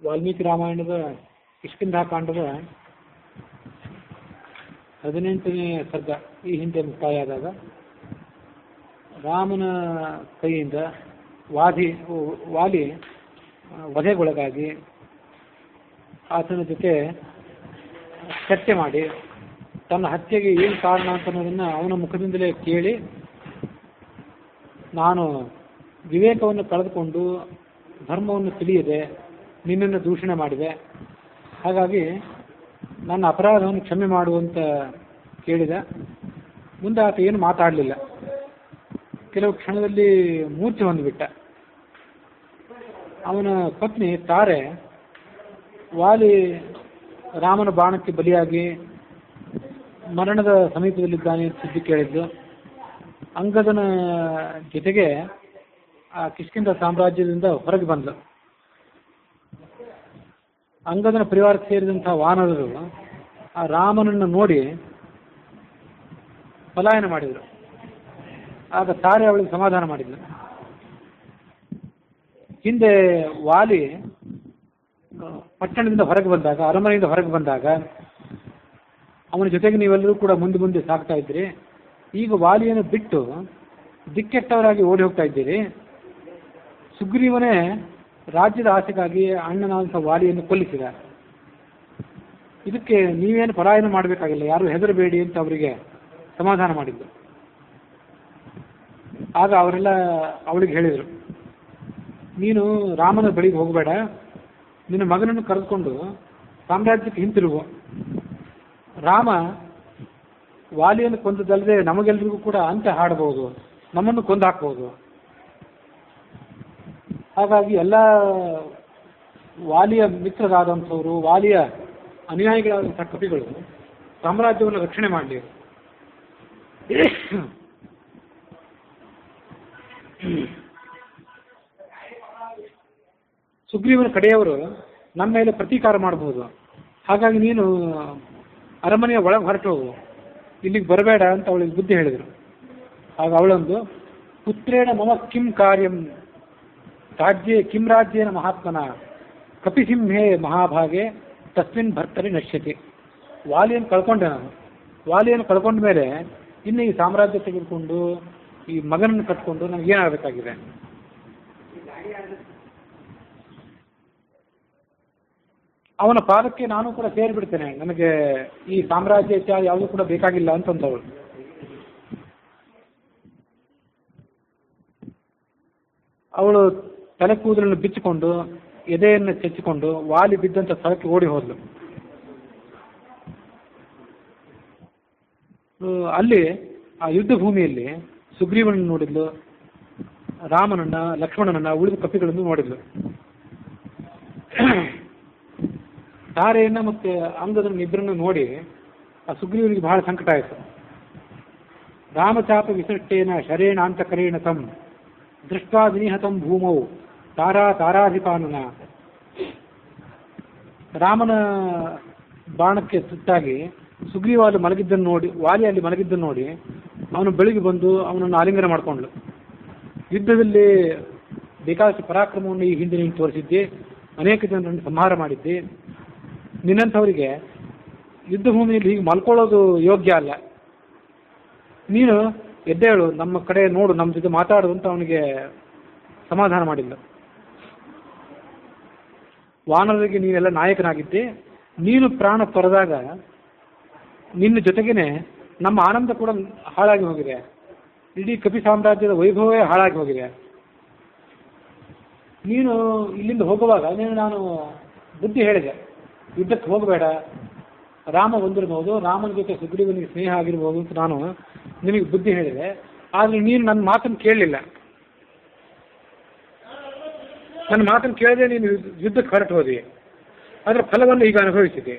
ವಾಲ್ಮೀಕಿ ರಾಮಾಯಣದ ಕಿಷ್ಕಿಂಧಾಕಾಂಡದ 18ನೇ ಸರ್ಗ ಈ ಹಿಂದೆ ಮುಕ್ತಾಯ ಆದಾಗ ರಾಮನ ಕೈಯಿಂದ ವಾಲಿ ವಧೆಗೊಳಗಾಗಿ ಆತನ ಜೊತೆ ಚರ್ಚೆ ಮಾಡಿ ತನ್ನ ಹತ್ಯೆಗೆ ಏನು ಕಾರಣ ಅಂತ ಅನ್ನೋದನ್ನು ಅವನ ಮುಖದಿಂದಲೇ ಕೇಳಿ, ನಾನು ವಿವೇಕವನ್ನು ಕಳೆದುಕೊಂಡು ಧರ್ಮವನ್ನು ತಿಳಿಯದೆ ನಿನ್ನನ್ನು ದೂಷಣೆ ಮಾಡಿದೆ, ಹಾಗಾಗಿ ನನ್ನ ಅಪರಾಧವನ್ನು ಕ್ಷಮೆ ಮಾಡುವಂತ ಕೇಳಿದ. ಮುಂದೆ ಆತ ಏನು ಮಾತಾಡಲಿಲ್ಲ. ಕೆಲವು ಕ್ಷಣದಲ್ಲಿ ಮೂರ್ಛೆ ಹೊಂದಿಬಿಟ್ಟ. ಅವನ ಪತ್ನಿ ತಾರೆ ವಾಲಿ ರಾಮನ ಬಾಣಕ್ಕೆ ಬಲಿಯಾಗಿ ಮರಣದ ಸಮೀಪದಲ್ಲಿದ್ದಾನೆ ಅಂತ ಸುದ್ದಿ ಕೇಳಿದ್ದು. ಅಂಗದನ ಜೊತೆಗೆ ಆ ಕಿಷ್ಕಿಂಧ ಸಾಮ್ರಾಜ್ಯದಿಂದ ಹೊರಗೆ ಬಂದಳು. ಅಂಗದನ ಪರಿವಾರಕ್ಕೆ ಸೇರಿದಂತಹ ವಾನರರು ಆ ರಾಮನನ್ನು ನೋಡಿ ಪಲಾಯನ ಮಾಡಿದರು. ಆಗ ತಾರೆ ಅವಳಿಗೆ ಸಮಾಧಾನ ಮಾಡಿದ್ಲು. ಹಿಂದೆ ವಾಲಿ ಪಟ್ಟಣದಿಂದ ಹೊರಗೆ ಬಂದಾಗ, ಅರಮನೆಯಿಂದ ಹೊರಗೆ ಬಂದಾಗ ಅವನ ಜೊತೆಗೆ ನೀವೆಲ್ಲರೂ ಕೂಡ ಮುಂದೆ ಸಾಗ್ತಾ ಇದ್ದೀರಿ. ಈಗ ವಾಲಿಯನ್ನು ಬಿಟ್ಟು ದಿಕ್ಕೆಟ್ಟವರಾಗಿ ಓಡಿ ಹೋಗ್ತಾ ಇದ್ದೀರಿ. ಸುಗ್ರೀವನೇ ರಾಜ್ಯದ ಆಸೆಗಾಗಿ ಅಣ್ಣನಾದಂಥ ವಾಲಿಯನ್ನು ಕೊಲ್ಲಿಸಿದ. ಇದಕ್ಕೆ ನೀವೇನು ಪಲಾಯನ ಮಾಡಬೇಕಾಗಿಲ್ಲ, ಯಾರು ಹೆದರಬೇಡಿ ಅಂತ ಅವರಿಗೆ ಸಮಾಧಾನ ಮಾಡಿದ್ದು. ಆಗ ಅವರೆಲ್ಲ ಅವಳಿಗೆ ಹೇಳಿದರು, ನೀನು ರಾಮನ ಬಳಿಗೆ ಹೋಗಬೇಡ, ನಿನ್ನ ಮಗನನ್ನು ಕರೆದುಕೊಂಡು ಸಾಮ್ರಾಜ್ಯಕ್ಕೆ ಹಿಂತಿರುಗು. ರಾಮ ವಾಲಿಯನ್ನು ಕೊಂದದಲ್ಲದೆ ನಮಗೆಲ್ಲರಿಗೂ ಕೂಡ ಅಂತ್ಯ ಹಾಡಬಹುದು, ನಮ್ಮನ್ನು ಕೊಂದು ಹಾಕಬಹುದು. ಹಾಗಾಗಿ ಎಲ್ಲ ವಾಲಿಯ ಮಿತ್ರರಾದಂಥವರು, ವಾಲಿಯ ಅನುಯಾಯಿಗಳಾದಂಥ ಕಪಿಗಳು ಸಾಮ್ರಾಜ್ಯವನ್ನು ರಕ್ಷಣೆ ಮಾಡಲಿ. ಸುಗ್ರೀವನ ಕಡೆಯವರು ನಮ್ಮ ಮೇಲೆ ಪ್ರತೀಕಾರ ಮಾಡಬಹುದು, ಹಾಗಾಗಿ ನೀನು ಅರಮನೆಯ ಒಳಗೆ ಹೊರಟು ಹೋಗು, ಇಲ್ಲಿಗೆ ಬರಬೇಡ ಅಂತ ಅವಳಿಗೆ ಬುದ್ಧಿ ಹೇಳಿದರು. ಆಗ ಅವಳೊಂದು, ಪುತ್ರೇಣ ಮಮ ಕಿಂ ಕಾರ್ಯಂ ರಾಜ್ಯೇ ಕಿಂ ರಾಜ್ಯೇನ ಮಹಾತ್ಮನ ಕಪಿಸಿಂಹೇ ಮಹಾಭಾಗೆ ತಸ್ಮಿನ್ ಭರ್ತರಿ ನಶ್ಯತಿ. ವಾಲಿಯನ್ನು ಕಳ್ಕೊಂಡೆ ನಾನು. ವಾಲಿಯನ್ನು ಕಳ್ಕೊಂಡ ಮೇಲೆ ಇನ್ನು ಈ ಸಾಮ್ರಾಜ್ಯ ತೆಗೆದುಕೊಂಡು ಈ ಮಗನನ್ನು ಕಟ್ಕೊಂಡು ನನಗೆ ಏನಾಗಬೇಕಾಗಿದೆ? ಅವನ ಪಾದಕ್ಕೆ ನಾನು ಕೂಡ ಸೇರಿಬಿಡ್ತೇನೆ, ನನಗೆ ಈ ಸಾಮ್ರಾಜ್ಯ ಇತ್ಯಾದಿ ಯಾವುದೂ ಕೂಡ ಬೇಕಾಗಿಲ್ಲ ಅಂತಂದವಳು. ಅವಳು ತಲೆ ಕೂದಲನ್ನು ಬಿಚ್ಚಿಕೊಂಡು ಎದೆಯನ್ನು ಚೆಚ್ಚಿಕೊಂಡು ವಾಲಿ ಬಿದ್ದಂಥ ಸ್ಥಳಕ್ಕೆ ಓಡಿ ಹೋದ್ಲು. ಅಲ್ಲಿ ಆ ಯುದ್ಧ ಭೂಮಿಯಲ್ಲಿ ಸುಗ್ರೀವನನ್ನು ನೋಡಿದ್ಲು, ರಾಮನನ್ನ, ಲಕ್ಷ್ಮಣನನ್ನ, ಉಳಿದ ಕಪಿಗಳನ್ನು ನೋಡಿದ್ಲು. ತಾರೆಯನ್ನ ಮತ್ತೆ ಅಂಗದನ್ನ ಇಬ್ಬರನ್ನು ನೋಡಿ ಆ ಸುಗ್ರೀವನಿಗೆ ಬಹಳ ಸಂಕಟ ಆಯಿತು. ರಾಮಚಾಪ ವಿಸೃಷ್ಟೇನ ಶರೇಣ ಅಂತಕರೇಣ ತಂ ದೃಷ್ಟಾ ವಿನಿಹತಂ ಭೂಮೌ ತಾರಾಧಿಪಾನನ. ರಾಮನ ಬಾಣಕ್ಕೆ ತುತ್ತಾಗಿ ಸುಗ್ರೀವ ಅಲ್ಲಿ ಮಲಗಿದ್ದನ್ನು ನೋಡಿ, ವಾಲಿ ಅಲ್ಲಿ ಮಲಗಿದ್ದನ್ನು ನೋಡಿ ಅವನು ಬೆಳಿಗ್ಗೆ ಬಂದು ಅವನನ್ನು ಆಲಿಂಗನ ಮಾಡಿಕೊಂಡ್ಳು. ಯುದ್ಧದಲ್ಲಿ ಬೇಕಾದಷ್ಟು ಪರಾಕ್ರಮವನ್ನು ಈ ಹಿಂದೆ ನೀನು ತೋರಿಸಿದ್ದೆ, ಅನೇಕ ಜನರನ್ನು ಸಂಹಾರ ಮಾಡಿದ್ದೆ, ನಿನ್ನಂಥವರಿಗೆ ಯುದ್ಧ ಭೂಮಿಯಲ್ಲಿ ಹೀಗೆ ಮಲ್ಕೊಳ್ಳೋದು ಯೋಗ್ಯ ಅಲ್ಲ, ನೀನು ಎದ್ದೇಳು, ನಮ್ಮ ಕಡೆ ನೋಡು, ನಮ್ಮ ಜೊತೆ ಮಾತಾಡು ಅಂತ ಅವನಿಗೆ ಸಮಾಧಾನ ಮಾಡಿಲ್ಲ. ವಾನರರಿಗೆ ನೀನೆಲ್ಲ ನಾಯಕನಾಗಿದ್ದೆ, ನೀನು ಪ್ರಾಣ ತೊರೆದಾಗ ನಿನ್ನ ಜೊತೆಗೇನೆ ನಮ್ಮ ಆನಂದ ಕೂಡ ಹಾಳಾಗಿ ಹೋಗಿದೆ, ಇಡೀ ಕಪಿ ಸಾಮ್ರಾಜ್ಯದ ವೈಭವವೇ ಹಾಳಾಗಿ ಹೋಗಿದೆ. ನೀನು ಇಲ್ಲಿಂದ ಹೋಗುವಾಗ ನಾನು ಬುದ್ಧಿ ಹೇಳಿದೆ, ಯುದ್ಧಕ್ಕೆ ಹೋಗಬೇಡ, ರಾಮ ಬಂದಿರಬಹುದು, ರಾಮನ ಜೊತೆ ಸುಗ್ರೀವನಿಗೆ ಸ್ನೇಹ ಆಗಿರ್ಬೋದು ಅಂತ ನಾನು ನಿನಗೆ ಬುದ್ಧಿ ಹೇಳಿದೆ. ಆದರೆ ನೀನು ನನ್ನ ಮಾತನ್ನು ಕೇಳಲಿಲ್ಲ. ನನ್ನ ಮಾತನ್ನು ಕೇಳದೆ ನೀನು ಯುದ್ಧಕ್ಕೆ ಹೊರಟು ಹೋದಿ, ಅದರ ಫಲವನ್ನು ಈಗ ಅನುಭವಿಸಿದೆ.